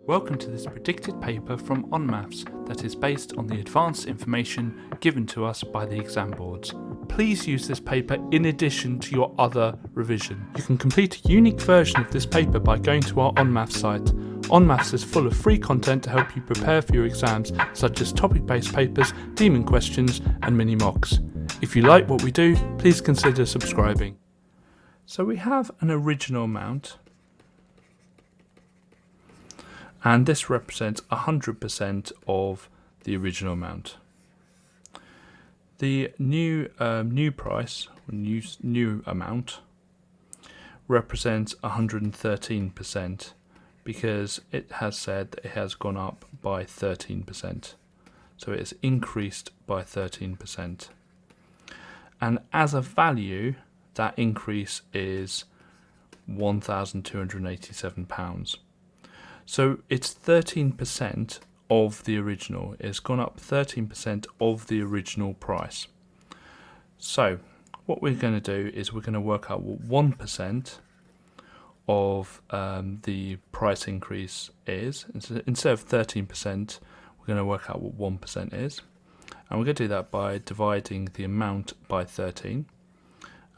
Welcome to this predicted paper from onmaths that is based on the advanced information given to us by the exam boards. Please use this paper in addition to your other revision. You can complete a unique version of this paper by going to our onmaths site. Onmaths is full of free content to help you prepare for your exams, such as topic-based papers, demon questions and mini mocks. If you like what we do, please consider subscribing. So we have an original amount, and this represents 100% of the original amount. The new price, new amount, represents 113% because it has said that it has gone up by 13%. So it has increased by 13%. And as a value, that increase is £1,287. So it's 13% of the original. It's gone up 13% of the original price. So what we're going to do is we're going to work out what 1% of the price increase is. Instead of 13%, we're going to work out what 1% is. And we're going to do that by dividing the amount by 13.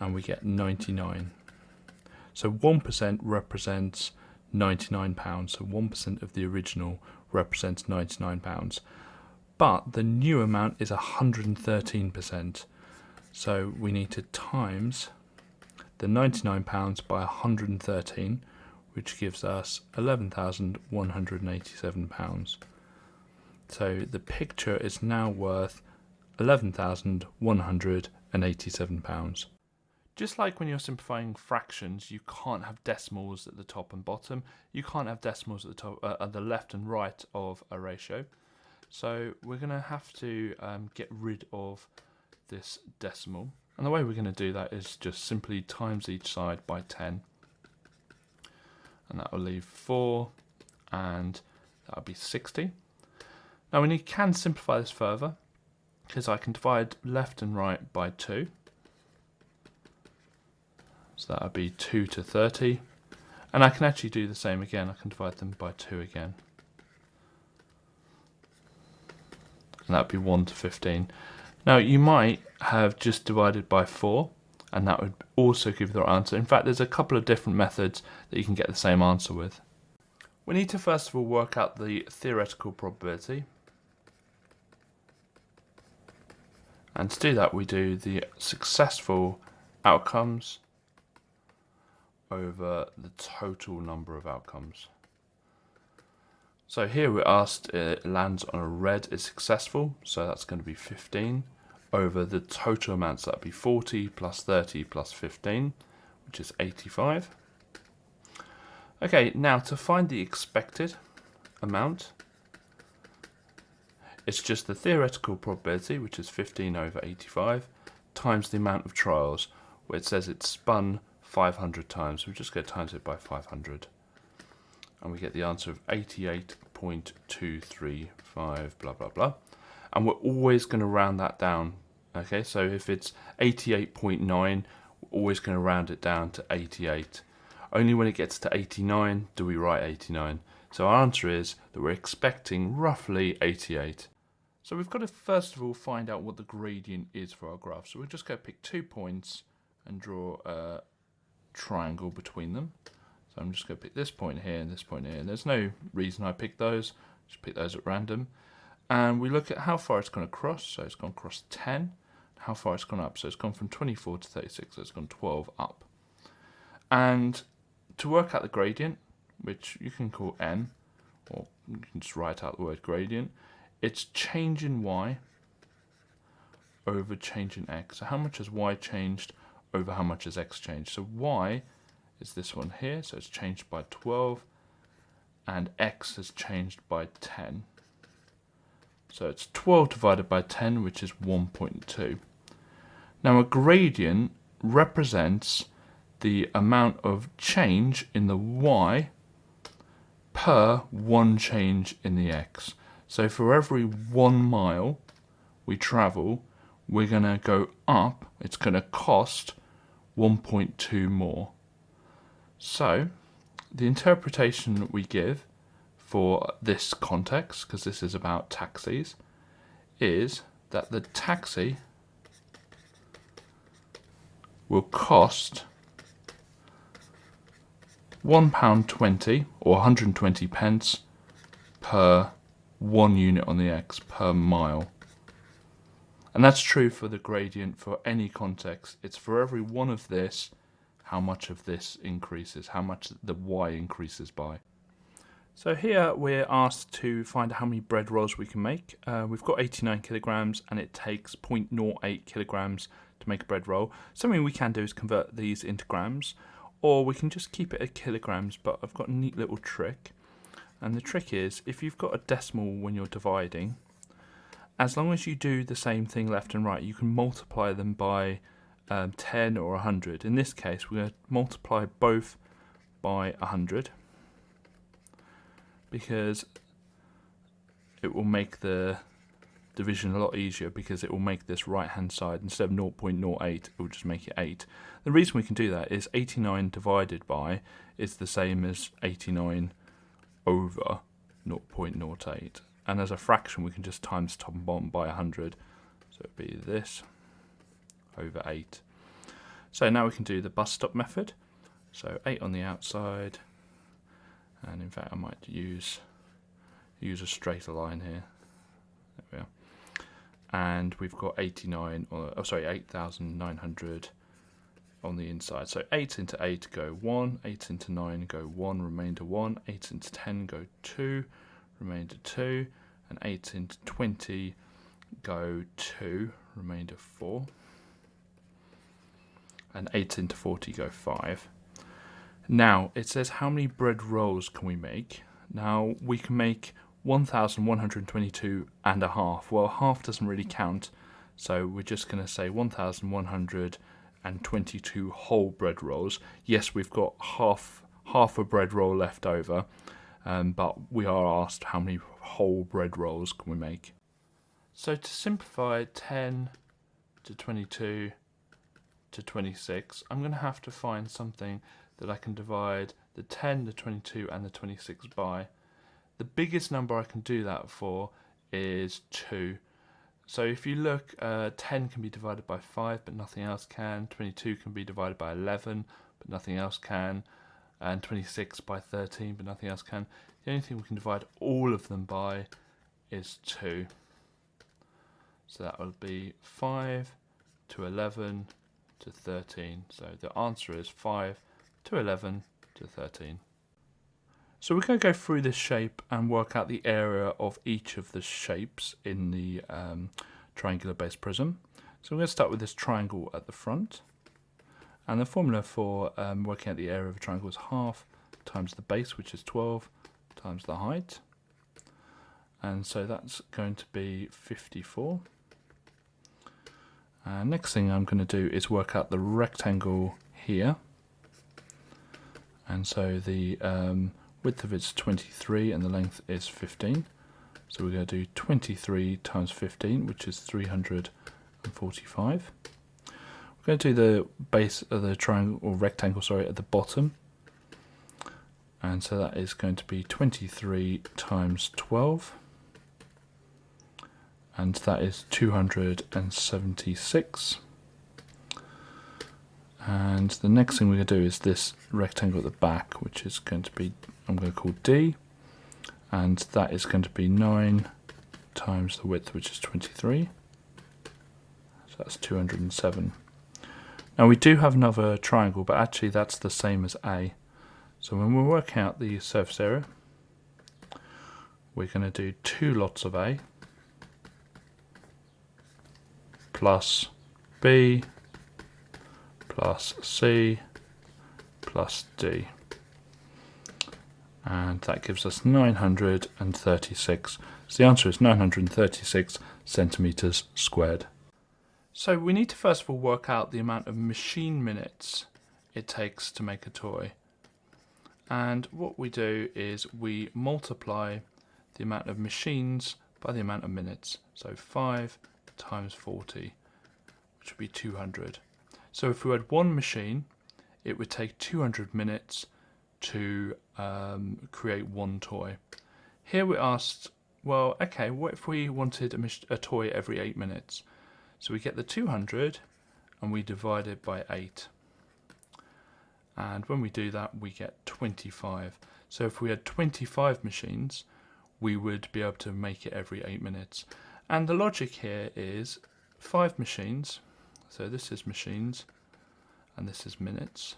And we get 99. So 1% represents £99. So 1% of the original represents £99. But the new amount is 113%. So we need to times the £99 by 113, which gives us £11,187. So the picture is now worth £11,187. Just like when you're simplifying fractions, you can't have decimals at the top and bottom. You can't have decimals at the top, at the left and right of a ratio. So we're going to have to get rid of this decimal. And the way we're going to do that is just simply times each side by 10. And that will leave 4, and that will be 60. Now we can simplify this further, because I can divide left and right by 2. So that would be 2 to 30. And I can actually do the same again. I can divide them by 2 again. And that would be 1 to 15. Now you might have just divided by 4, and that would also give the right answer. In fact, there's a couple of different methods that you can get the same answer with. We need to first of all work out the theoretical probability. And to do that, we do the successful outcomes over the total number of outcomes. So here we're asked, it lands on a red is successful, so that's going to be 15 over the total amounts. That'd be 40 plus 30 plus 15, which is 85. Okay, now to find the expected amount, it's just the theoretical probability, which is 15 over 85, times the amount of trials, where it says it's spun 500 times. We just go times it by 500. And we get the answer of 88.235, blah, blah, blah. And we're always going to round that down. Okay, so if it's 88.9, we're always going to round it down to 88. Only when it gets to 89 do we write 89. So our answer is that we're expecting roughly 88. So we've got to first of all find out what the gradient is for our graph. So we'll just go pick 2 points and draw a triangle between them. So I'm just going to pick this point here and this point here. There's no reason I picked those, just pick those at random. And we look at how far it's going to cross. So it's gone across 10. How far it's gone up. So it's gone from 24 to 36. So it's gone 12 up. And to work out the gradient, which you can call n, or you can just write out the word gradient, it's change in y over change in x. So how much has y changed over how much has x changed? So y is this one here, so it's changed by 12, and x has changed by 10. So it's 12 divided by 10, which is 1.2. Now a gradient represents the amount of change in the y per one change in the x. So for every 1 mile we travel, we're going to go up, it's going to cost 1.2 more. So the interpretation that we give for this context, because this is about taxis, is that the taxi will cost £1.20 or 120 pence per 1 unit on the x per mile. And that's true for the gradient for any context. It's for every one of this, how much of this increases, how much the y increases by. So here we're asked to find how many bread rolls we can make. We've got 89 kilograms and it takes 0.08 kilograms to make a bread roll. Something we can do is convert these into grams, or we can just keep it at kilograms, but I've got a neat little trick. And the trick is, if you've got a decimal when you're dividing, as long as you do the same thing left and right, you can multiply them by 10 or 100. In this case, we're going to multiply both by 100, because it will make the division a lot easier, because it will make this right hand side, instead of 0.08, it will just make it 8. The reason we can do that is 89 divided by is the same as 89 over 0.08, and as a fraction we can just times top and bottom by 100, so it would be this over 8. So now we can do the bus stop method, so 8 on the outside, and in fact I might use a straighter line here. There we are. And we've got 8,900 on the inside. So 8 into 8 go 1, 8 into 9 go 1, remainder 1, 8 into 10 go 2, remainder 2, and 8 into 20 go 2, remainder 4, and 8 into 40 go 5. Now, it says how many bread rolls can we make? Now, we can make 1,122 and a half. Well, half doesn't really count, so we're just going to say 1,122 whole bread rolls. Yes, we've got half a bread roll left over, but we are asked how many whole bread rolls can we make. So to simplify 10 to 22 to 26, I'm going to have to find something that I can divide the 10, the 22 and the 26 by. The biggest number I can do that for is 2. So if you look, 10 can be divided by 5 but nothing else can, 22 can be divided by 11 but nothing else can, and 26 by 13 but nothing else can. The only thing we can divide all of them by is 2. So that will be 5 to 11 to 13. So the answer is 5 to 11 to 13. So we're going to go through this shape and work out the area of each of the shapes in the triangular base prism. So we're going to start with this triangle at the front. And the formula for working out the area of a triangle is half times the base, which is 12, times the height. And so that's going to be 54. Next thing I'm going to do is work out the rectangle here. And so the width of it's 23 and the length is 15. So we're going to do 23 times 15, which is 345. We're going to do the base of the triangle, or rectangle, sorry, at the bottom. And so that is going to be 23 times 12. And that is 276. And the next thing we're going to do is this rectangle at the back, which is going to be, I'm going to call D, and that is going to be 9 times the width, which is 23. So that's 207. Now we do have another triangle, but actually that's the same as A. So when we're working out the surface area, we're going to do 2 lots of A plus B plus C plus D. And that gives us 936. So the answer is 936 centimeters squared. So we need to first of all work out the amount of machine minutes it takes to make a toy. And what we do is we multiply the amount of machines by the amount of minutes. So 5 times 40, which would be 200. So if we had one machine, it would take 200 minutes to create one toy. Here we're asked, well, okay, what if we wanted a toy every 8 minutes? So we get the 200 and we divide it by 8. And when we do that, we get 25. So if we had 25 machines, we would be able to make it every 8 minutes. And the logic here is 5 machines. So this is machines, and this is minutes,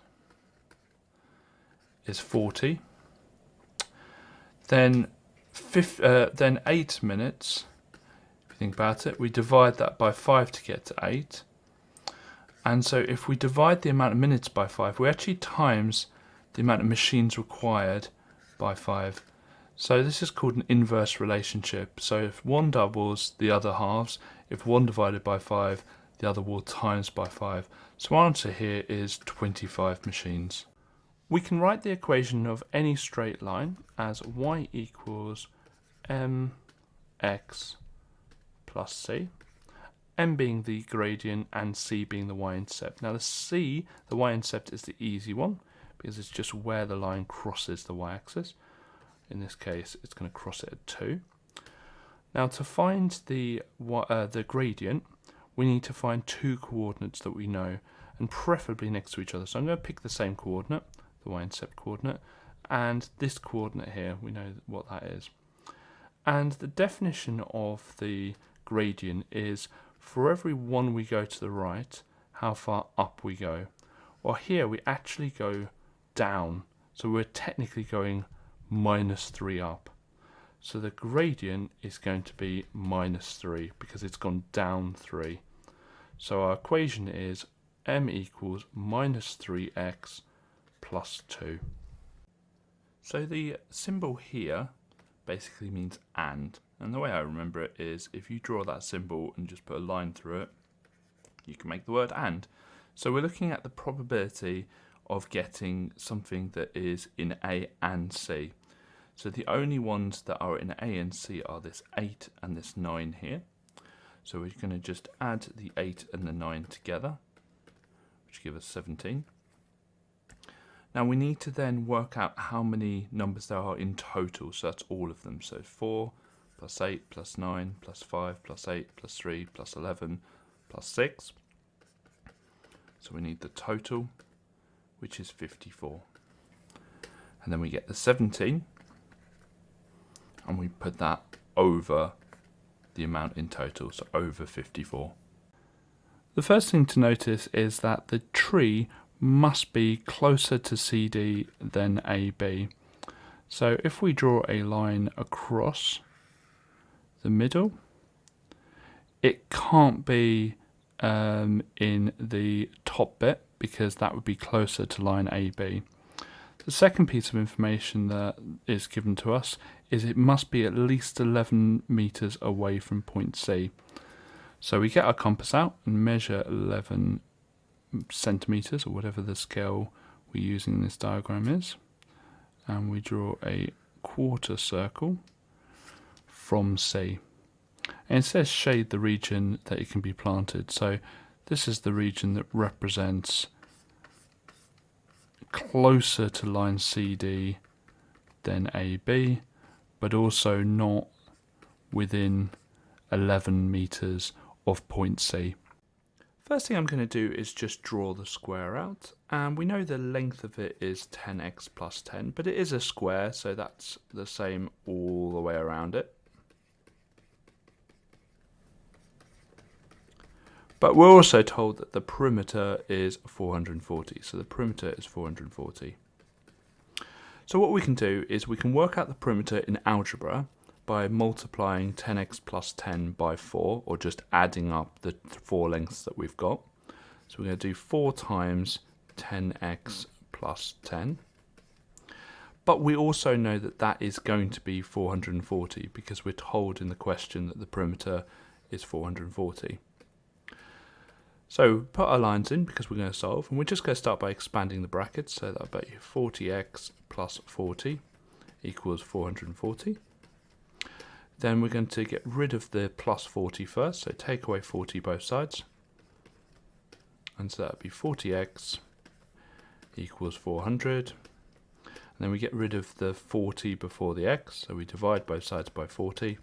is 40. Then 8 minutes, if you think about it, we divide that by 5 to get to 8. And so if we divide the amount of minutes by 5, we actually times the amount of machines required by 5. So this is called an inverse relationship. So if one doubles, the other halves. If one divided by 5, the other will times by 5. So our answer here is 25 machines. We can write the equation of any straight line as y equals mx plus c, m being the gradient and c being the y-intercept. Now the y-intercept is the easy one because it's just where the line crosses the y-axis. In this case, it's going to cross it at 2. Now to find the gradient, we need to find 2 coordinates that we know, and preferably next to each other. So I'm going to pick the same coordinate, the y-intercept coordinate, and this coordinate here, we know what that is. And the definition of the gradient is for every one we go to the right, how far up we go. Well, here we actually go down, so we're technically going -3 up. So the gradient is going to be -3 because it's gone down 3. So our equation is m equals -3x plus 2. So the symbol here basically means and the way I remember it is if you draw that symbol and just put a line through it, you can make the word and. So we're looking at the probability of getting something that is in A and C. So the only ones that are in A and C are this 8 and this 9 here. So we're going to just add the 8 and the 9 together, which give us 17. Now we need to then work out how many numbers there are in total, so that's all of them. So 4 plus 8 plus 9 plus 5 plus 8 plus 3 plus 11 plus 6. So we need the total, which is 54. And then we get the 17, and we put that over the amount in total, so over 54. The first thing to notice is that the tree must be closer to CD than AB. So if we draw a line across the middle, it can't be in the top bit because that would be closer to line AB. The second piece of information that is given to us is it must be at least 11 meters away from point C. So we get our compass out and measure 11 centimeters, or whatever the scale we're using in this diagram is, and we draw a quarter circle from C. And it says shade the region that it can be planted. So this is the region that represents closer to line CD than AB, but also not within 11 meters of point C. First thing I'm going to do is just draw the square out, and we know the length of it is 10x plus 10, but it is a square, so that's the same all the way around it. But we're also told that the perimeter is 440, so the perimeter is 440. So what we can do is we can work out the perimeter in algebra by multiplying 10x plus 10 by 4, or just adding up the 4 lengths that we've got. So we're going to do 4 times 10x plus 10. But we also know that that is going to be 440 because we're told in the question that the perimeter is 440. So put our lines in because we're going to solve, and we're just going to start by expanding the brackets. So that'll be 40x plus 40 equals 440. Then we're going to get rid of the plus 40 first, so take away 40 both sides. And so that would be 40x equals 400. And then we get rid of the 40 before the x, so we divide both sides by 40.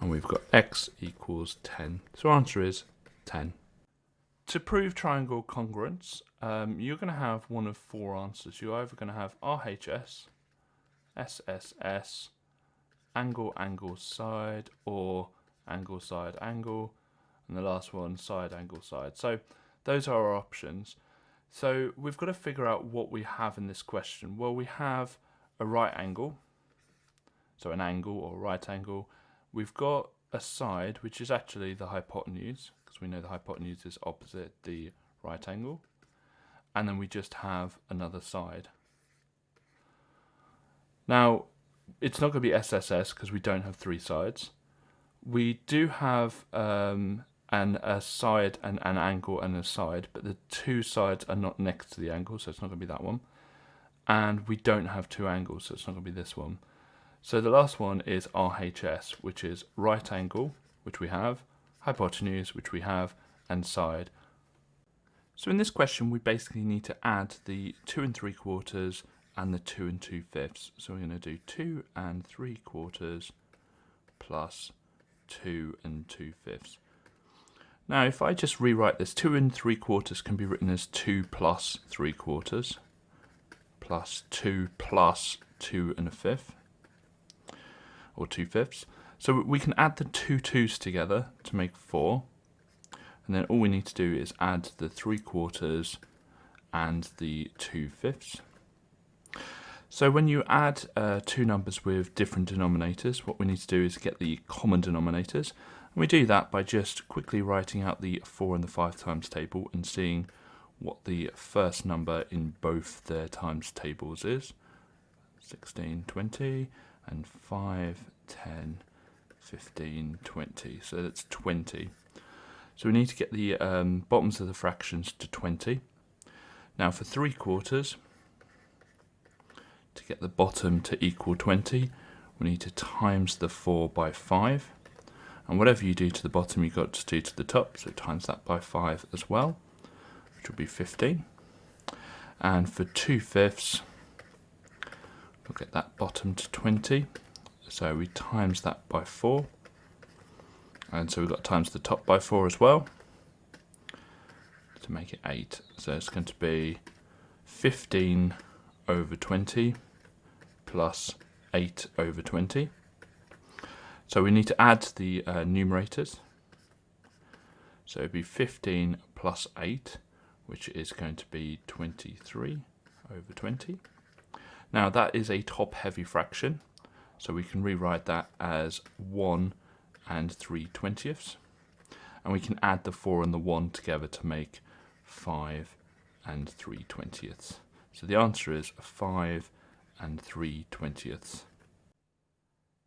And we've got x equals 10. So our answer is 10. To prove triangle congruence, you're going to have one of four answers. You're either going to have RHS, SSS, angle, angle, side, or angle, side, angle, and the last one, side, angle, side. So those are our options. So we've got to figure out what we have in this question. Well, we have a right angle, so an angle or right angle. We've got a side, which is actually the hypotenuse, because we know the hypotenuse is opposite the right angle. And then we just have another side. Now, it's not going to be SSS because we don't have three sides. We do have a side and an angle and a side, but the two sides are not next to the angle, so it's not going to be that one. And we don't have two angles, so it's not going to be this one. So the last one is RHS, which is right angle, which we have, hypotenuse, which we have, and side. So in this question, we basically need to add the 2 3/4 and the 2 2/5. So we're going to do 2 3/4 plus 2 2/5. Now, if I just rewrite this, 2 3/4 can be written as 2 plus 3/4 plus 2 plus 2 1/5. Or 2/5. So we can add the two 2's together to make 4. And then all we need to do is add the 3/4 and the 2/5. So when you add two numbers with different denominators, what we need to do is get the common denominators. And we do that by just quickly writing out the 4 and the 5 times table and seeing what the first number in both their times tables is. 16, 20. And 5, 10, 15, 20. So that's 20. So we need to get the bottoms of the fractions to 20. Now for 3/4, to get the bottom to equal 20, we need to times the 4 by 5. And whatever you do to the bottom, you've got to do to the top. So times that by 5 as well, which will be 15. And for 2/5, we'll get that bottom to 20, so we times that by 4, and so we've got to times the top by 4 as well to make it 8. So it's going to be 15 over 20 plus 8 over 20. So we need to add the numerators. So it'd be 15 plus 8, which is going to be 23 over 20. Now that is a top-heavy fraction, so we can rewrite that as 1 3/20. And we can add the 4 and the 1 together to make 5 3/20. So the answer is 5 3/20.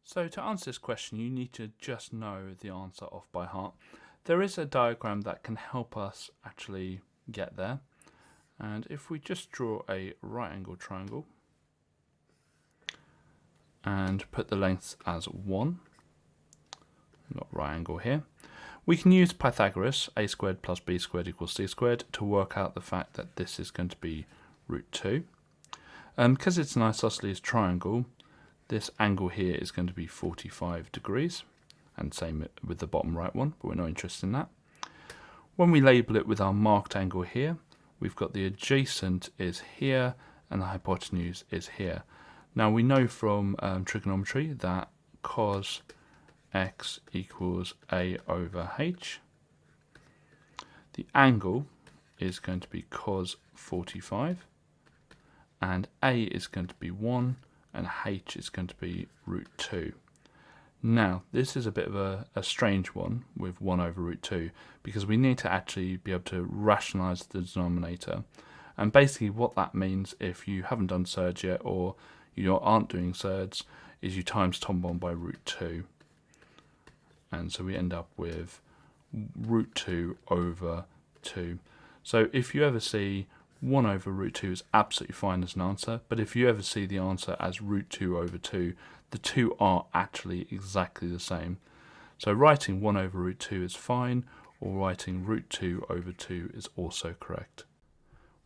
So to answer this question, you need to just know the answer off by heart. There is a diagram that can help us actually get there. And if we just draw a right-angled triangle, and put the lengths as 1, got right angle here, we can use Pythagoras, a squared plus b squared equals c squared, to work out the fact that this is going to be root 2. Because it's an isosceles triangle, this angle here is going to be 45 degrees, and same with the bottom right one, but we're not interested in that. When we label it with our marked angle here, we've got the adjacent is here, and the hypotenuse is here. Now we know from trigonometry that cos x equals a over h. The angle is going to be cos 45, and a is going to be 1, and h is going to be root 2. Now, this is a bit of a strange one with 1 over root 2, because we need to actually be able to rationalise the denominator. And basically what that means, if you haven't done Surds yet, or you aren't doing Surds, is you times top 1 by root 2. And so we end up with root 2 over 2. So if you ever see 1 over root 2 is absolutely fine as an answer, but if you ever see the answer as root 2 over 2, the two are actually exactly the same. So writing 1 over root 2 is fine, or writing root 2 over 2 is also correct.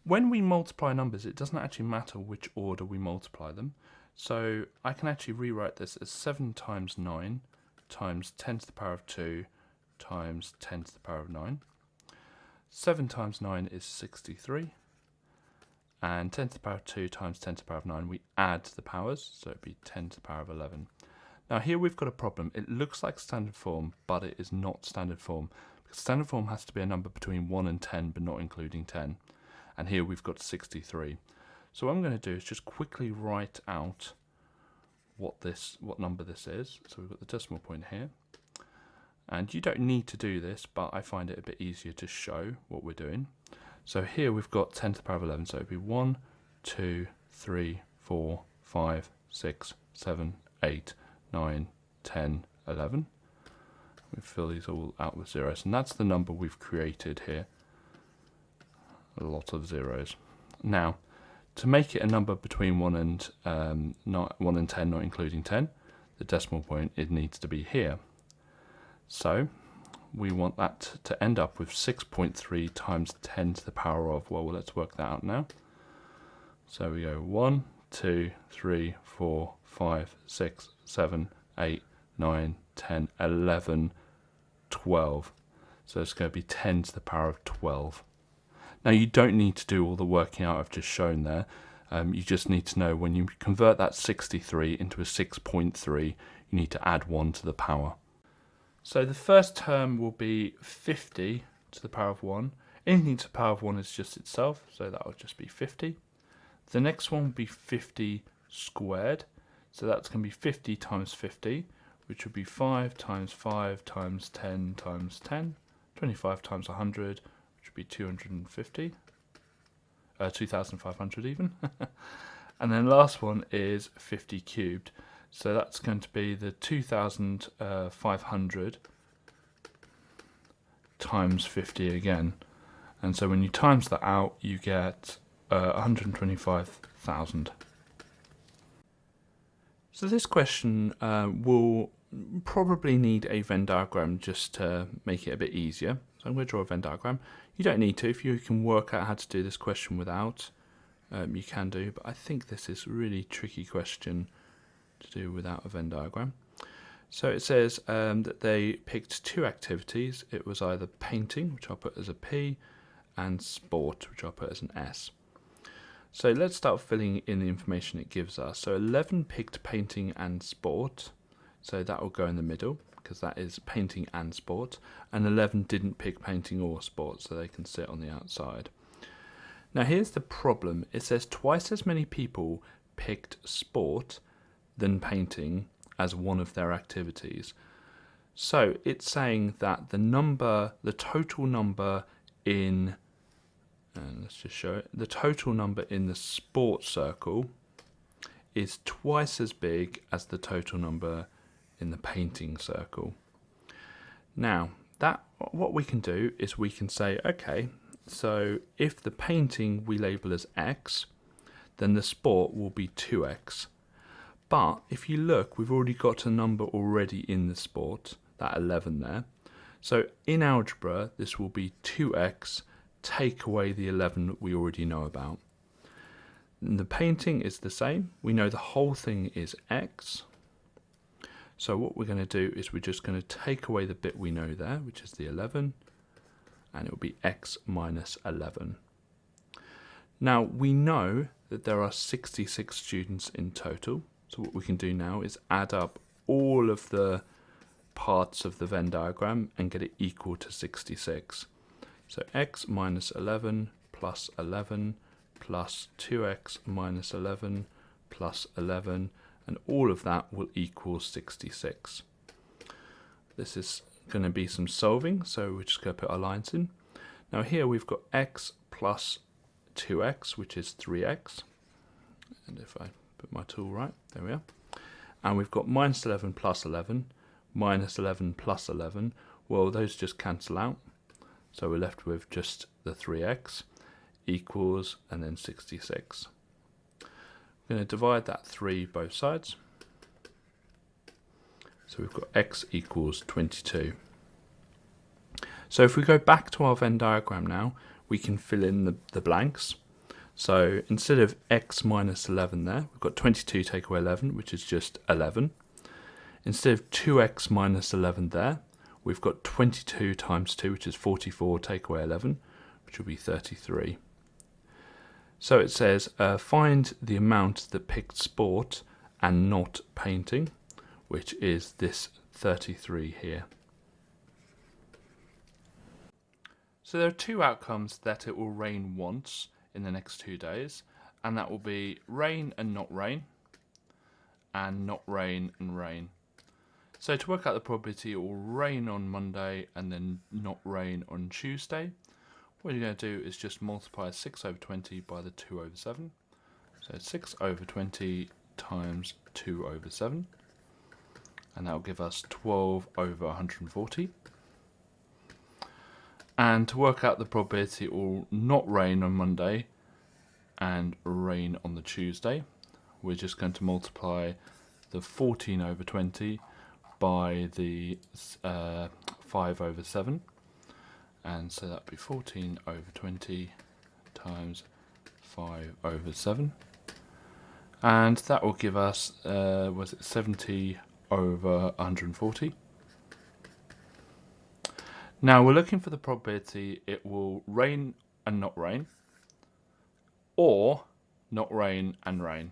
when we multiply numbers, it doesn't actually matter which order we multiply them. So I can actually rewrite this as 7 times 9 times 10 to the power of 2 times 10 to the power of 9. 7 times 9 is 63. And 10 to the power of 2 times 10 to the power of 9, we add the powers, so it'd be 10 to the power of 11. Now here we've got a problem. It looks like standard form, but it is not standard form. Because standard form has to be a number between 1 and 10, but not including 10. And here we've got 63. So what I'm going to do is just quickly write out what number this is. So we've got the decimal point here. And you don't need to do this, but I find it a bit easier to show what we're doing. So here we've got 10 to the power of 11. So it'd be 1, 2, 3, 4, 5, 6, 7, 8, 9, 10, 11. We fill these all out with zeros. And that's the number we've created here. A lot of zeros. Now, to make it a number between 1 and 10, not including 10, the decimal point, it needs to be here. So we want that to end up with 6.3 times 10 to the power of, well, let's work that out now. So we go 1, 2, 3, 4, 5, 6, 7, 8, 9, 10, 11, 12. So it's going to be 10 to the power of 12. Now you don't need to do all the working out I've just shown there. You just need to know when you convert that 63 into a 6.3, you need to add 1 to the power. So the first term will be 50 to the power of 1. Anything to the power of 1 is just itself, so that will just be 50. The next one will be 50 squared. So that's going to be 50 times 50, which would be 5 times 5 times 10 times 10. 25 times 100, which would be 250. 2,500 even. And then last one is 50 cubed. So that's going to be the 2,500 times 50 again. And so when you times that out, you get 125,000. So this question will probably need a Venn diagram just to make it a bit easier. So I'm going to draw a Venn diagram. You don't need to. If you can work out how to do this question without, you can do. But I think this is a really tricky question to do without a Venn diagram. So it says that they picked two activities. It was either painting, which I'll put as a P, and sport, which I'll put as an S. So let's start filling in the information it gives us. So 11 picked painting and sport. So that will go in the middle, because that is painting and sport. And 11 didn't pick painting or sport, so they can sit on the outside. Now here's the problem. It says twice as many people picked sport than painting as one of their activities. So it's saying that the total number in, and let's just show it, the total number in the sport circle is twice as big as the total number in the painting circle. Now, what we can do is we can say, okay, so if the painting we label as X, then the sport will be 2X. But if you look, we've already got a number already in the sport, that 11 there. So in algebra, this will be 2x, take away the 11 that we already know about. And the painting is the same. We know the whole thing is x. So what we're going to do is we're just going to take away the bit we know there, which is the 11, and it will be x minus 11. Now we know that there are 66 students in total. So what we can do now is add up all of the parts of the Venn diagram and get it equal to 66. So x minus 11 plus 11 plus 2x minus 11 plus 11, and all of that will equal 66. This is going to be some solving, so we're just going to put our lines in. Now here we've got x plus 2x, which is 3x. And if I put my tool right, there we are. And we've got minus 11 plus 11, minus 11 plus 11. Well, those just cancel out. So we're left with just the 3x equals, and then 66. I'm going to divide that 3 both sides. So we've got x equals 22. So if we go back to our Venn diagram now, we can fill in the blanks. So instead of x minus 11 there, we've got 22 take away 11, which is just 11. Instead of 2x minus 11 there, we've got 22 times 2, which is 44 take away 11, which will be 33. So it says, find the amount that picked sport and not painting, which is this 33 here. So there are two outcomes that it will rain once in the next 2 days, and that will be rain and not rain, and not rain and rain. So to work out the probability, it will rain on Monday and then not rain on Tuesday. What you're going to do is just multiply 6 over 20 by the 2 over 7. So 6 over 20 times 2 over 7. And that will give us 12 over 140. And to work out the probability, it will not rain on Monday and rain on the Tuesday. We're just going to multiply the 14 over 20 by the 5 over 7. And so that would be 14 over 20 times 5 over 7. And that will give us, 70 over 140. Now we're looking for the probability it will rain and not rain, or not rain and rain.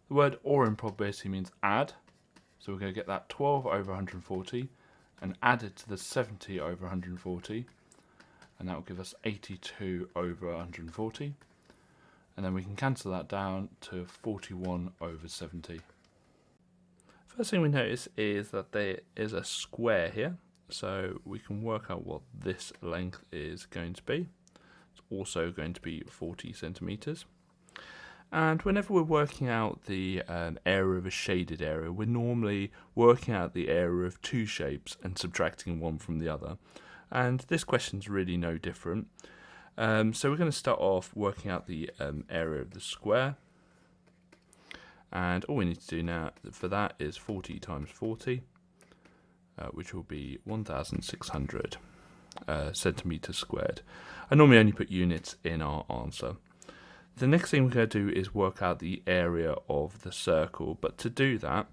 The word or in probability means add, so we're going to get that 12 over 140 and add it to the 70 over 140, and that will give us 82 over 140, and then we can cancel that down to 41 over 70. First thing we notice is that there is a square here, so we can work out what this length is going to be. It's also going to be 40 centimeters. And whenever we're working out the area of a shaded area, we're normally working out the area of two shapes and subtracting one from the other. And this question's really no different. So we're going to start off working out the area of the square. And all we need to do now for that is 40 times 40, which will be 1,600 centimeters squared. I normally only put units in our answer. The next thing we're going to do is work out the area of the circle, but to do that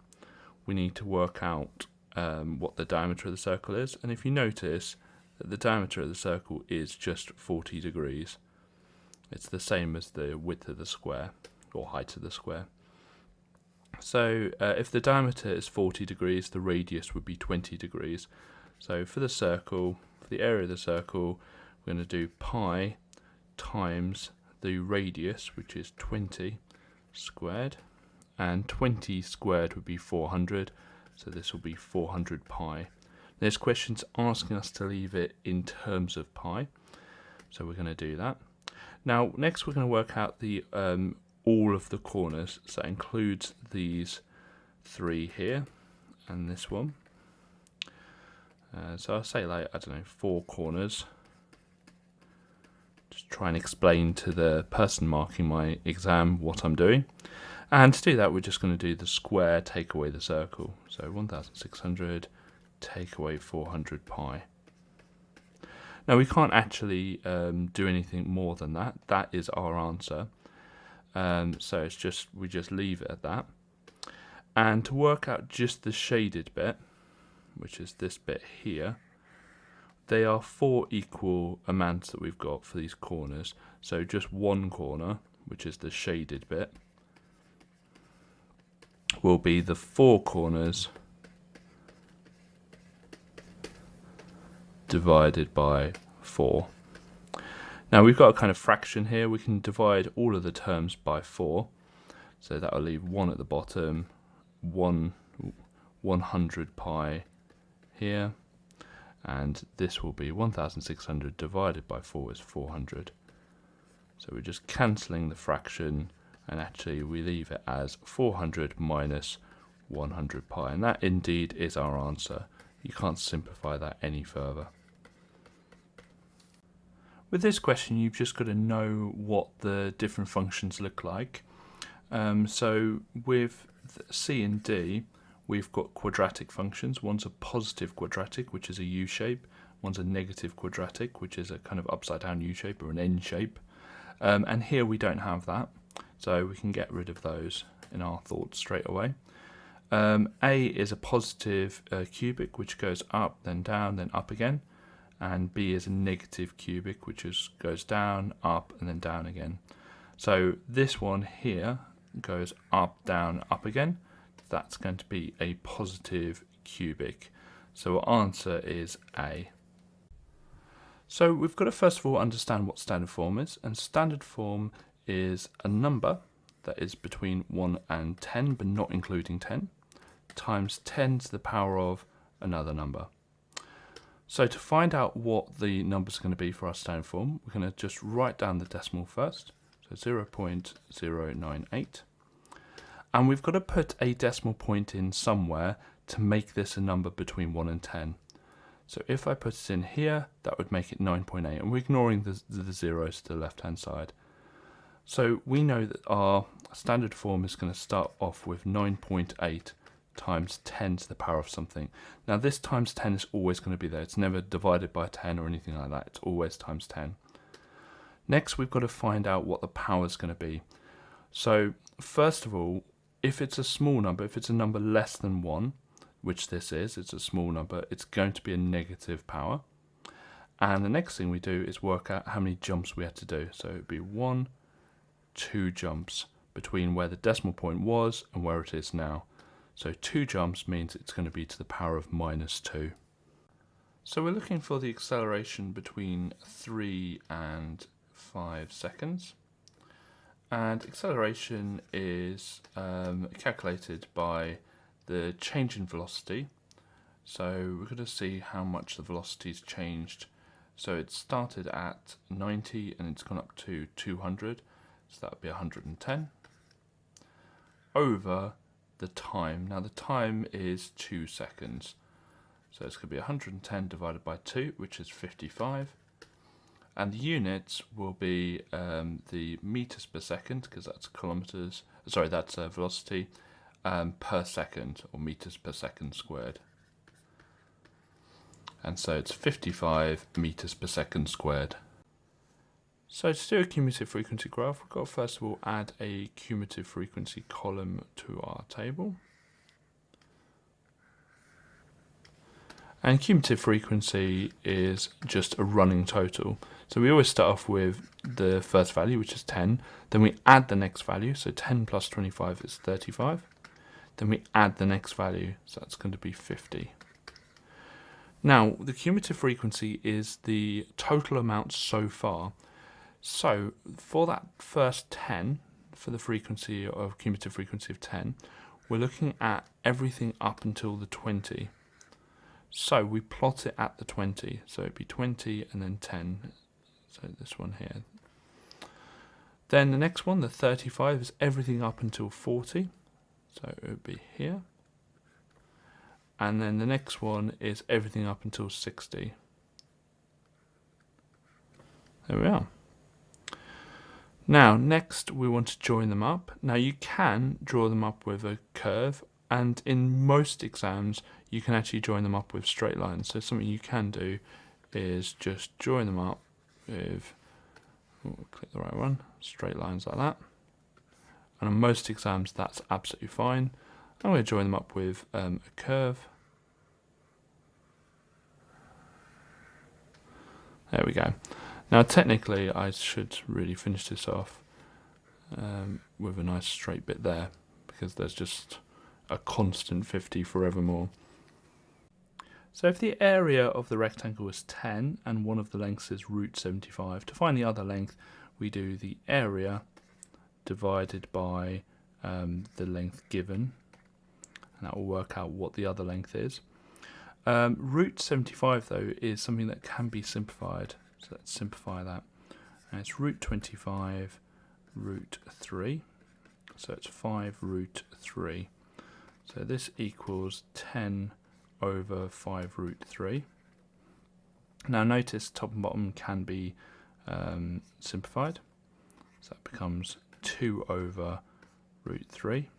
we need to work out what the diameter of the circle is, and if you notice that the diameter of the circle is just 40 degrees. It's the same as the width of the square, or height of the square. So if the diameter is 40 degrees, the radius would be 20 degrees. So for the circle, for the area of the circle, we're going to do pi times the radius, which is 20 squared, and 20 squared would be 400, so this will be 400 pi. This question's asking us to leave it in terms of pi, so we're going to do that. Now next we're going to work out the all of the corners, so that includes these three here and this one. So I'll say, like, I don't know, 4 corners. Just try and explain to the person marking my exam what I'm doing. And to do that, we're just going to do the square, take away the circle. So 1,600 take away 400 pi. Now we can't actually do anything more than that. That is our answer. So it's just, we just leave it at that. And to work out just the shaded bit, which is this bit here, they are 4 equal amounts that we've got for these corners. So just one corner, which is the shaded bit, will be the 4 corners divided by 4. Now we've got a kind of fraction here. We can divide all of the terms by 4. So that will leave 1 at the bottom, 100 pi here, and this will be 1,600 divided by 4 is 400. So we're just cancelling the fraction, and actually we leave it as 400 minus 100 pi, and that indeed is our answer. You can't simplify that any further. With this question, you've just got to know what the different functions look like. So with C and D, we've got quadratic functions. One's a positive quadratic, which is a U shape. One's a negative quadratic, which is a kind of upside down U shape or an N shape. And here we don't have that, so we can get rid of those in our thoughts straight away. A is a positive cubic, which goes up, then down, then up again. And B is a negative cubic, which goes down, up, and then down again. So this one here goes up, down, up again. That's going to be a positive cubic. So our answer is A. So we've got to first of all understand what standard form is. And standard form is a number that is between 1 and 10, but not including 10, times 10 to the power of another number. So to find out what the numbers are going to be for our standard form, we're going to just write down the decimal first, so 0.098. And we've got to put a decimal point in somewhere to make this a number between 1 and 10. So if I put it in here, that would make it 9.8, and we're ignoring the zeros to the left-hand side. So we know that our standard form is going to start off with 9.8 times 10 to the power of something. Now this times 10 is always going to be there. It's never divided by 10 or anything like that. It's always times 10. Next, we've got to find out what the power is going to be. So first of all, if it's a small number, if it's a number less than 1, which this is, it's a small number, it's going to be a negative power. And the next thing we do is work out how many jumps we had to do. So it would be 1, 2 jumps between where the decimal point was and where it is now. So 2 jumps means it's going to be to the power of -2. So we're looking for the acceleration between 3 and 5 seconds. And acceleration is calculated by the change in velocity. So we're going to see how much the velocity's changed. So it started at 90 and it's gone up to 200. So that would be 110 over the time. Now the time is 2 seconds. So it's going to be 110 divided by 2, which is 55. And the units will be the meters per second, because that's kilometers, sorry, that's velocity, per second, or meters per second squared. And so it's 55 meters per second squared. So to do a cumulative frequency graph, we've got to first of all add a cumulative frequency column to our table. And cumulative frequency is just a running total. So we always start off with the first value, which is 10. Then we add the next value, so 10 plus 25 is 35. Then we add the next value, so that's going to be 50. Now, the cumulative frequency is the total amount so far. So for that first 10, for the frequency of cumulative frequency of 10, we're looking at everything up until the 20. So we plot it at the 20. So it'd be 20 and then 10. So this one here. Then the next one, the 35, is everything up until 40. So it would be here. And then the next one is everything up until 60. There we are. Now, next we want to join them up. Now you can draw them up with a curve, and in most exams you can actually join them up with straight lines. So something you can do is just join them up with, click the right one, straight lines like that. And on most exams that's absolutely fine. I'm going to join them up with a curve. There we go. Now technically I should really finish this off with a nice straight bit there, because there's just a constant 50 forevermore. So if the area of the rectangle is 10 and one of the lengths is root 75, to find the other length we do the area divided by the length given, and that will work out what the other length is. Root 75 though is something that can be simplified, so let's simplify that. And it's root 25 root 3, so it's 5 root 3. So this equals 10 over 5 root 3. Now notice top and bottom can be simplified, so that becomes 2 over root 3.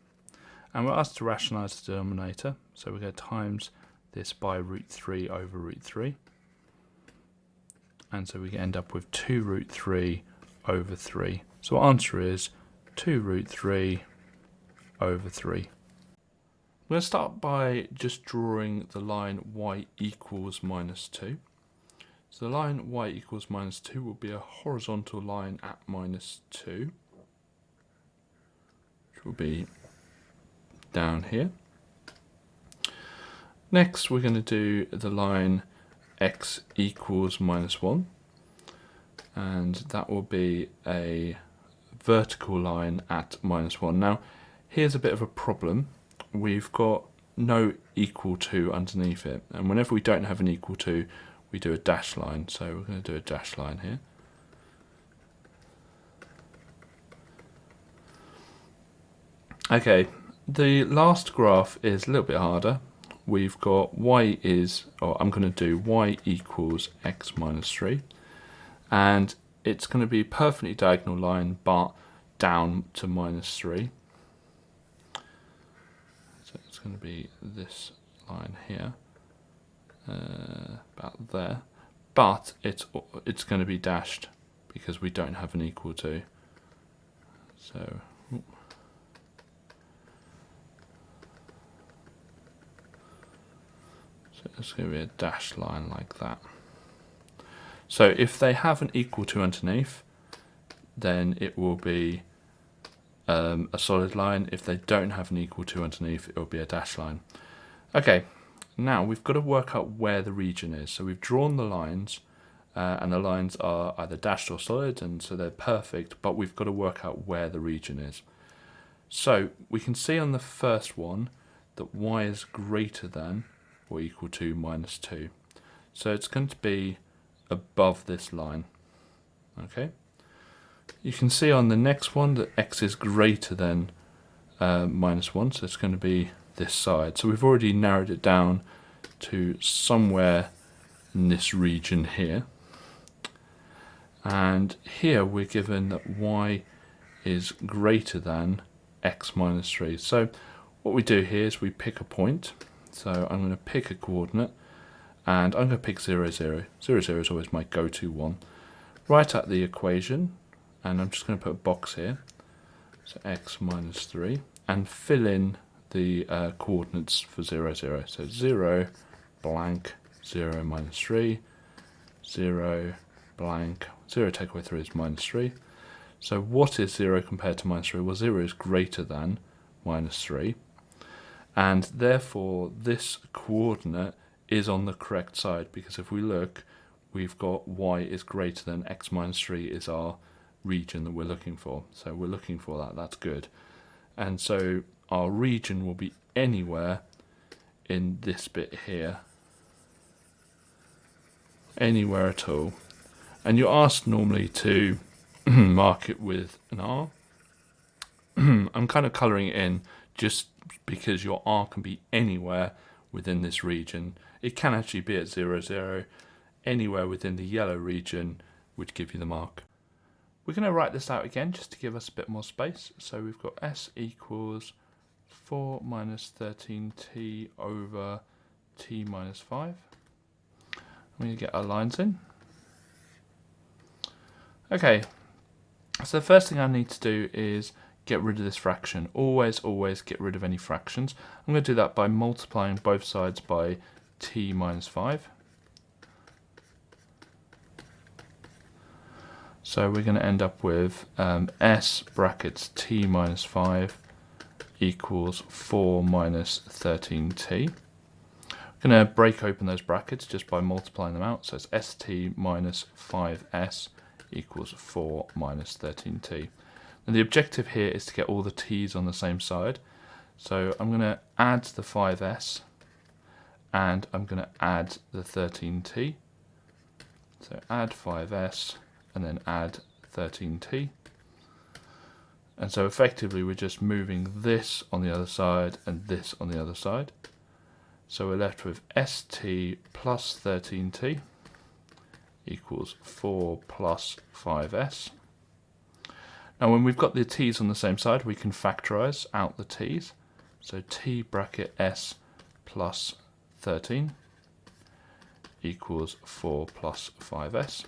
And we're asked to rationalise the denominator, so we're going to times this by root 3 over root 3. And so we end up with 2 root 3 over 3. So our answer is 2 root 3 over 3. I'm going to start by just drawing the line y equals minus 2. So the line y equals minus 2 will be a horizontal line at minus 2, which will be down here. Next we're going to do the line x equals minus 1, and that will be a vertical line at minus 1. Now here's a bit of a problem. We've got no equal to underneath it, and whenever we don't have an equal to, we do a dash line. So we're going to do a dash line here. Okay, the last graph is a little bit harder. We've got I'm going to do y equals x minus 3, and it's going to be a perfectly diagonal line but down to minus 3. So it's going to be this line here, about there, but it's going to be dashed because we don't have an equal to. So it's going to be a dashed line like that. So if they have an equal to underneath, then it will be a solid line. If they don't have an equal to underneath, it will be a dashed line. Okay, now we've got to work out where the region is. So we've drawn the lines, and the lines are either dashed or solid, and so they're perfect, but we've got to work out where the region is. So we can see on the first one that y is greater than or equal to minus 2. So it's going to be above this line. Okay. You can see on the next one that x is greater than minus 1, so it's going to be this side. So we've already narrowed it down to somewhere in this region here. And here we're given that y is greater than x minus 3. So what we do here is we pick a point. So I'm going to pick a coordinate, and I'm going to pick 0, 0. 0, 0 is always my go-to one. Write out the equation, and I'm just going to put a box here, so x minus 3, and fill in the coordinates for 0, 0. So 0, blank, 0 minus 3, 0, blank, 0 take away 3 is minus 3. So what is 0 compared to minus 3? Well, 0 is greater than minus 3. And therefore this coordinate is on the correct side, because if we look, we've got y is greater than x minus 3 is our region that we're looking for. So we're looking for that, that's good. And so our region will be anywhere in this bit here. Anywhere at all. And you're asked normally to mark it with an R. I'm kind of colouring it in just because your R can be anywhere within this region. It can actually be at 0, 0. Anywhere within the yellow region would give you the mark. We're going to write this out again just to give us a bit more space. So we've got s equals 4 minus 13t over t minus 5. I'm going to get our lines in. Okay, so the first thing I need to do is get rid of this fraction. Always get rid of any fractions. I'm going to do that by multiplying both sides by t minus 5. So we're going to end up with s brackets t minus 5 equals 4 minus 13t. I'm going to break open those brackets just by multiplying them out. So it's st minus 5s equals 4 minus 13t. And the objective here is to get all the t's on the same side. So I'm going to add the 5s and I'm going to add the 13t. So add 5s and then add 13t. And so effectively we're just moving this on the other side and this on the other side. So we're left with st plus 13t equals 4 plus 5s. Now when we've got the t's on the same side, we can factorise out the t's. So t bracket s plus 13 equals 4 plus 5s.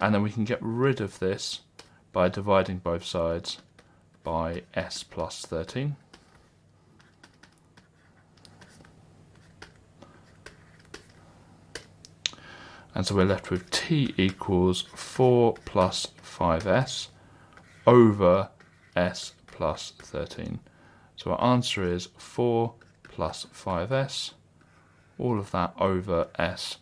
And then we can get rid of this by dividing both sides by s plus 13. And so we're left with t equals 4 plus 5s over s plus 13. So our answer is 4 plus 5s, all of that over s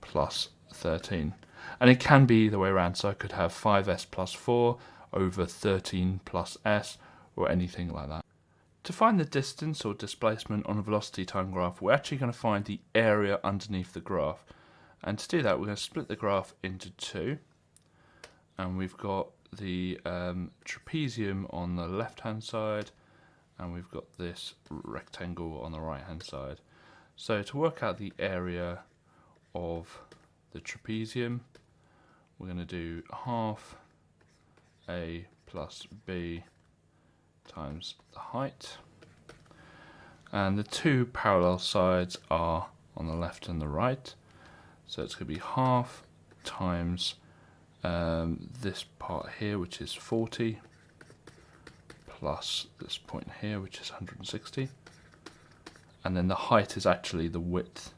plus 13. And it can be either way around, so I could have 5s plus 4 over 13 plus s, or anything like that. To find the distance or displacement on a velocity time graph, we're actually going to find the area underneath the graph. And to do that, we're going to split the graph into two. And we've got the trapezium on the left-hand side, and we've got this rectangle on the right-hand side. So to work out the area of the trapezium, we're going to do half a plus b times the height. And the two parallel sides are on the left and the right. So it's going to be half times this part here, which is 40, plus this point here, which is 160. And then the height is actually the width.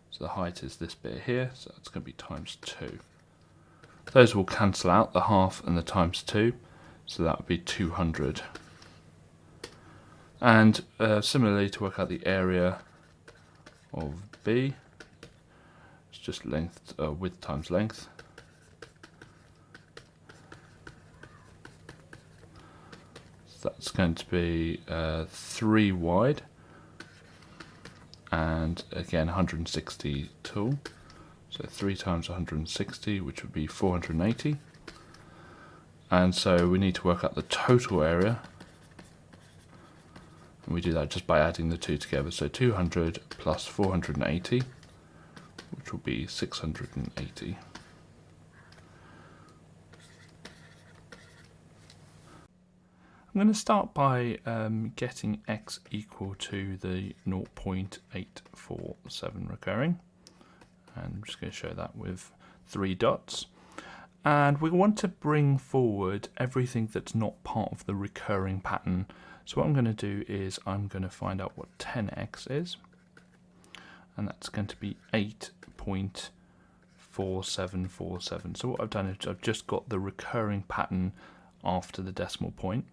So the height is this bit here, so it's going to be times 2. Those will cancel out, the half and the times 2, so that would be 200. And similarly, to work out the area of B, it's just length, width times length. So that's going to be 3 wide, and again 160 tall. So 3 times 160, which would be 480. And so we need to work out the total area. And we do that just by adding the two together. So 200 plus 480, which will be 680. I'm going to start by getting x equal to the 0.847 recurring. And I'm just going to show that with 3 dots. And we want to bring forward everything that's not part of the recurring pattern. So what I'm going to do is I'm going to find out what 10x is. And that's going to be 8.4747. So what I've done is I've just got the recurring pattern after the decimal point.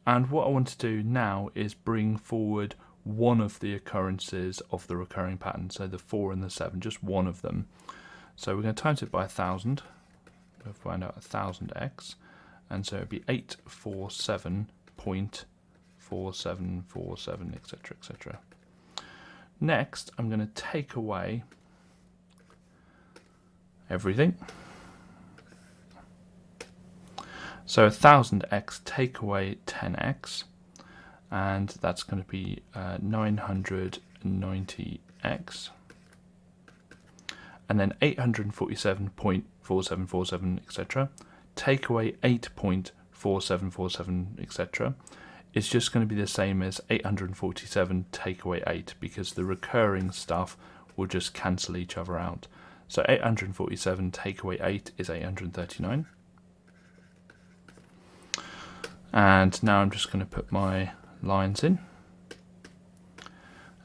And what I want to do now is bring forward one of the occurrences of the recurring pattern, so the 4 and the 7, just one of them. So we're going to times it by 1,000, we'll find out 1,000x, and so it'd be 847.4747, etc., etc. Next, I'm going to take away everything. So 1,000x take away 10x, and that's going to be 990x, and then 847.4747, etc. Take away 8.4747, etc. is just going to be the same as 847 take away 8, because the recurring stuff will just cancel each other out. So 847 take away 8 is 839. And now I'm just going to put my lines in.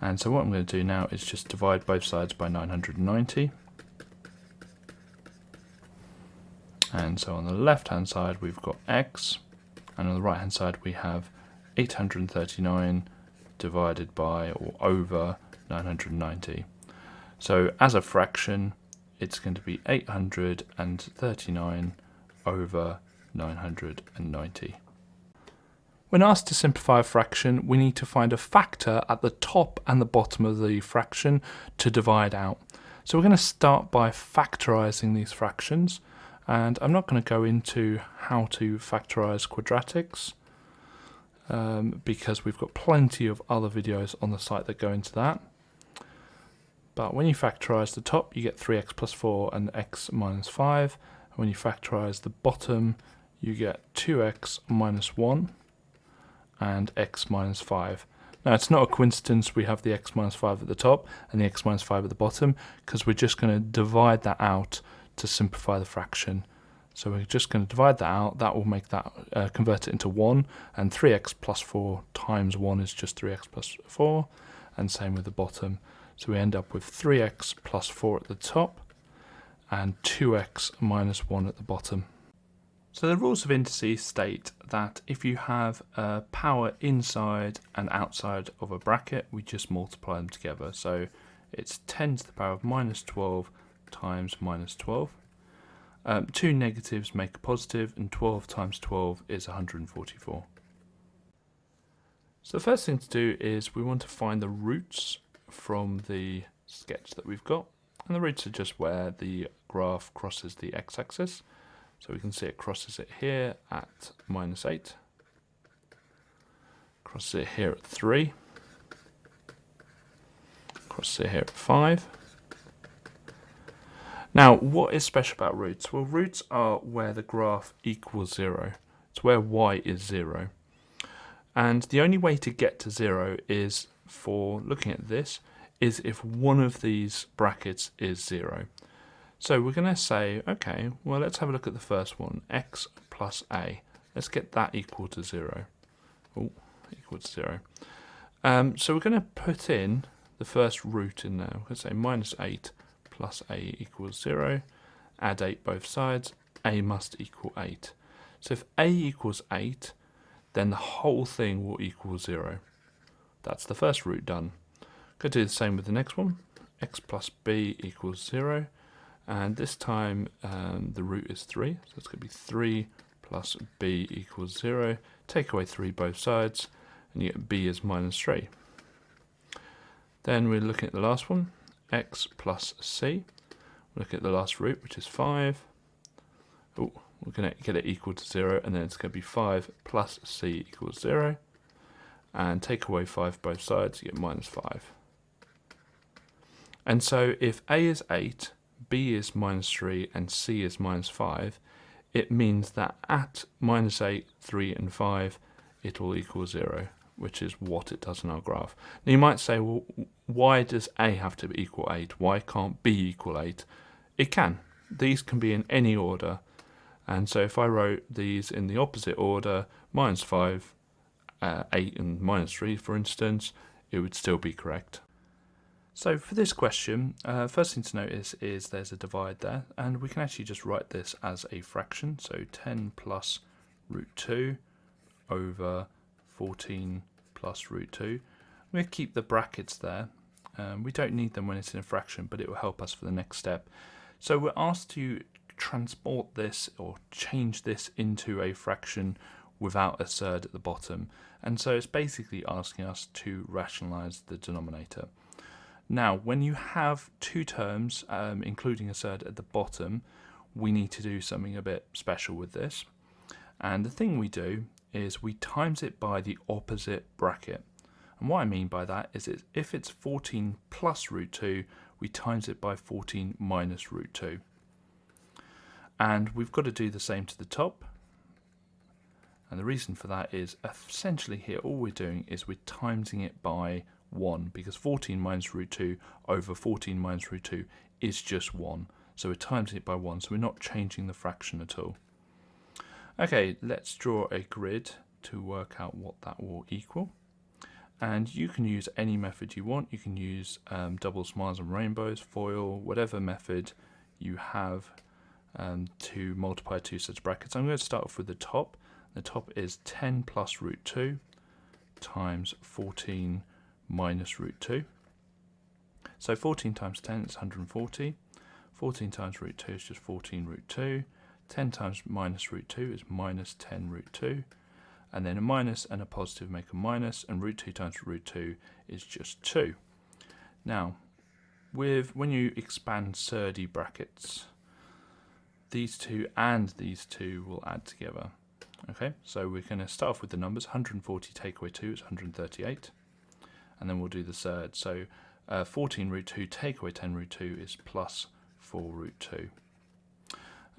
And so what I'm going to do now is just divide both sides by 990. And so on the left hand side we've got x, and on the right hand side we have 839 divided by or over 990. So as a fraction it's going to be 839 over 990. When asked to simplify a fraction, we need to find a factor at the top and the bottom of the fraction to divide out. So we're going to start by factorising these fractions, and I'm not going to go into how to factorise quadratics because we've got plenty of other videos on the site that go into that. But when you factorise the top, you get 3x plus 4 and x minus 5. And when you factorise the bottom, you get 2x minus 1 and x minus 5. Now it's not a coincidence we have the x minus 5 at the top and the x minus 5 at the bottom, because we're just going to divide that out to simplify the fraction. So we're just going to divide that out. That will make that convert it into 1, and 3x plus 4 times 1 is just 3x plus 4, and same with the bottom. So we end up with 3x plus 4 at the top and 2x minus 1 at the bottom. So the rules of indices state that if you have a power inside and outside of a bracket, we just multiply them together. So it's 10 to the power of minus 12 times minus 12. Two negatives make a positive, and 12 times 12 is 144. So the first thing to do is we want to find the roots from the sketch that we've got. And the roots are just where the graph crosses the x-axis. So we can see it crosses it here at minus 8. Crosses it here at 3. Crosses it here at 5. Now, what is special about roots? Well, roots are where the graph equals 0. It's where y is 0. And the only way to get to 0 is, for looking at this, is if one of these brackets is 0. So we're going to say, okay, well, let's have a look at the first one, x plus a. Let's get that equal to 0. Oh, equal to 0. So we're going to put in the first root in there. We're going to say minus 8 plus a equals 0. Add 8 both sides. A must equal 8. So if a equals 8, then the whole thing will equal 0. That's the first root done. Go do the same with the next one. X plus b equals 0. And this time the root is 3. So it's going to be 3 plus b equals 0. Take away 3 both sides, and you get b is minus 3. Then we're looking at the last one, x plus c. Look at the last root, which is 5. Oh, we're going to get it equal to 0, and then it's going to be 5 plus c equals 0. And take away 5 both sides, you get minus 5. And so if a is 8, b is minus 3, and c is minus 5, it means that at minus 8, 3, and 5, it will equal 0, which is what it does in our graph. Now you might say, well, why does a have to equal 8? Why can't b equal 8? It can. These can be in any order. And so if I wrote these in the opposite order, minus 5, 8, and minus 3, for instance, it would still be correct. So for this question, first thing to notice is there's a divide there, and we can actually just write this as a fraction. So 10 plus root 2 over 14 plus root 2. We'll keep the brackets there. We don't need them when it's in a fraction, but it will help us for the next step. So we're asked to transport this or change this into a fraction without a surd at the bottom. And so it's basically asking us to rationalise the denominator. Now, when you have two terms, including a surd at the bottom, we need to do something a bit special with this. And the thing we do is we times it by the opposite bracket. And what I mean by that is if it's 14 plus root 2, we times it by 14 minus root 2. And we've got to do the same to the top. And the reason for that is essentially here all we're doing is we're timesing it by 1, because 14 minus root 2 over 14 minus root 2 is just 1. So we're timesing it by 1, so we're not changing the fraction at all. Okay, let's draw a grid to work out what that will equal. And you can use any method you want. You can use double smiles and rainbows, FOIL, whatever method you have to multiply two such brackets. I'm going to start off with the top. The top is 10 plus root 2 times 14 minus root 2. So 14 times 10 is 140. 14 times root 2 is just 14 root 2. 10 times minus root 2 is minus 10 root 2. And then a minus and a positive make a minus, and root 2 times root 2 is just 2. Now, when you expand surdy brackets, these two and these two will add together. Okay, so we're going to start off with the numbers. 140 take away 2 is 138. And then we'll do the surd. So 14 root 2 take away 10 root 2 is plus 4 root 2.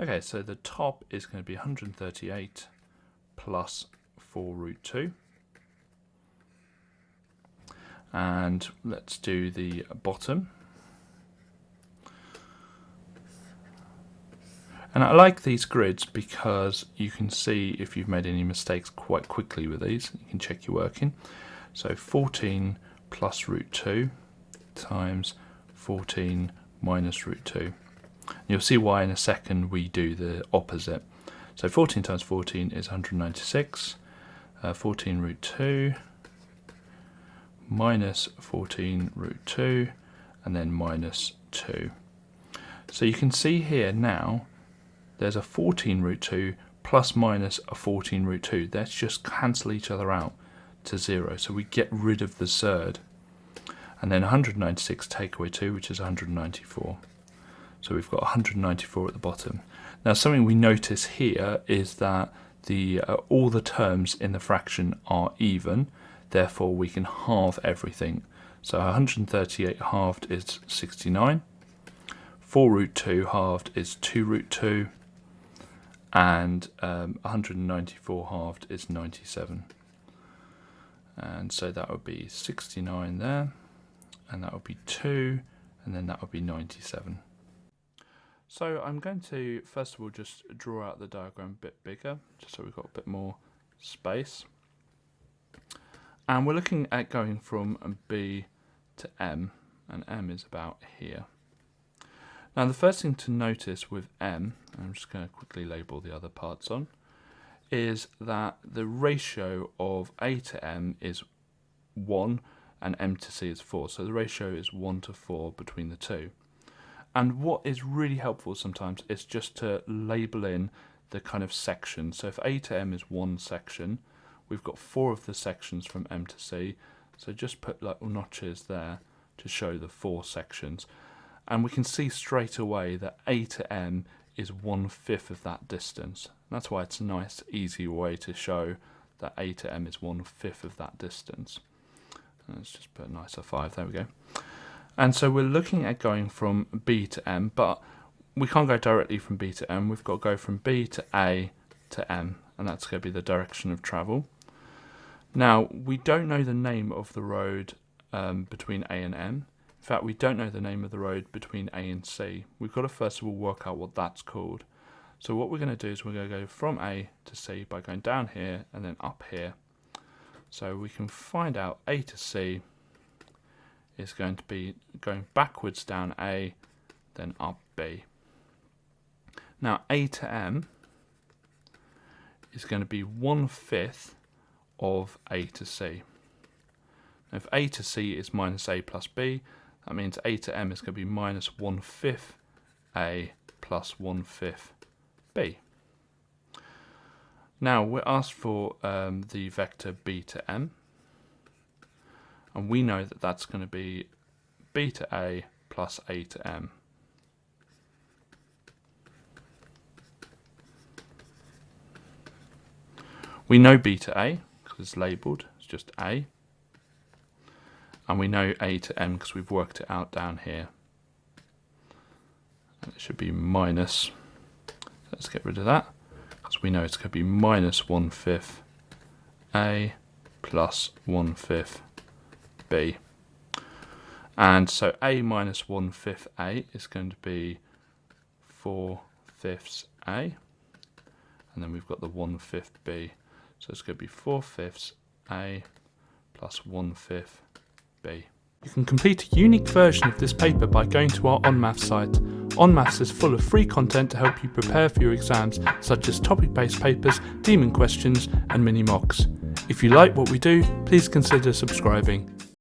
Okay, so the top is going to be 138 plus 4 root 2. And let's do the bottom. And I like these grids because you can see if you've made any mistakes quite quickly with these. You can check your working. So 14 plus root 2 times 14 minus root 2. You'll see why in a second we do the opposite. So 14 times 14 is 196. 14 root 2 minus 14 root 2 and then minus 2. So you can see here now there's a 14 root 2 plus minus a 14 root 2. Let's just cancel each other out to 0. So we get rid of the surd. And then 196 take away 2, which is 194. So we've got 194 at the bottom. Now something we notice here is that all the terms in the fraction are even. Therefore we can halve everything. So 138 halved is 69. 4 root 2 halved is 2 root 2. And 194 halved is 97. And so that would be 69 there, and that would be 2, and then that would be 97. So I'm going to first of all just draw out the diagram a bit bigger, just so we've got a bit more space. And we're looking at going from B to M, and M is about here. Now the first thing to notice with M, I'm just going to quickly label the other parts on, is that the ratio of A to M is 1 and M to C is 4. So the ratio is 1 to 4 between the two. And what is really helpful sometimes is just to label in the kind of section. So if A to M is one section, we've got 4 of the sections from M to C. So just put like notches there to show the 4 sections. And we can see straight away that A to M is 1/5 of that distance. That's why it's a nice, easy way to show that A to M is 1/5 of that distance. Let's just put a nicer 5, there we go. And so we're looking at going from B to M, but we can't go directly from B to M. We've got to go from B to A to M, and that's going to be the direction of travel. Now, we don't know the name of the road between A and M. In fact, we don't know the name of the road between A and C. We've got to first of all work out what that's called. So what we're going to do is we're going to go from A to C by going down here and then up here. So we can find out A to C is going to be going backwards down A, then up B. Now A to M is going to be 1/5 of A to C. Now, if A to C is minus A plus B, that means A to M is going to be minus 1/5 A plus 1/5 B. Now we're asked for the vector B to M, and we know that that's going to be B to A plus A to M. We know B to A because it's labelled, it's just A. And we know A to M because we've worked it out down here. And it should be minus, let's get rid of that, because we know it's going to be minus 1/5 A plus 1/5 B. And so A minus 1/5 A is going to be 4/5 A. And then we've got the 1/5 B. So it's going to be 4/5 A plus 1/5 B. You can complete a unique version of this paper by going to our onmaths site. Onmaths is full of free content to help you prepare for your exams, such as topic-based papers, demon questions, and mini mocks. If you like what we do, please consider subscribing.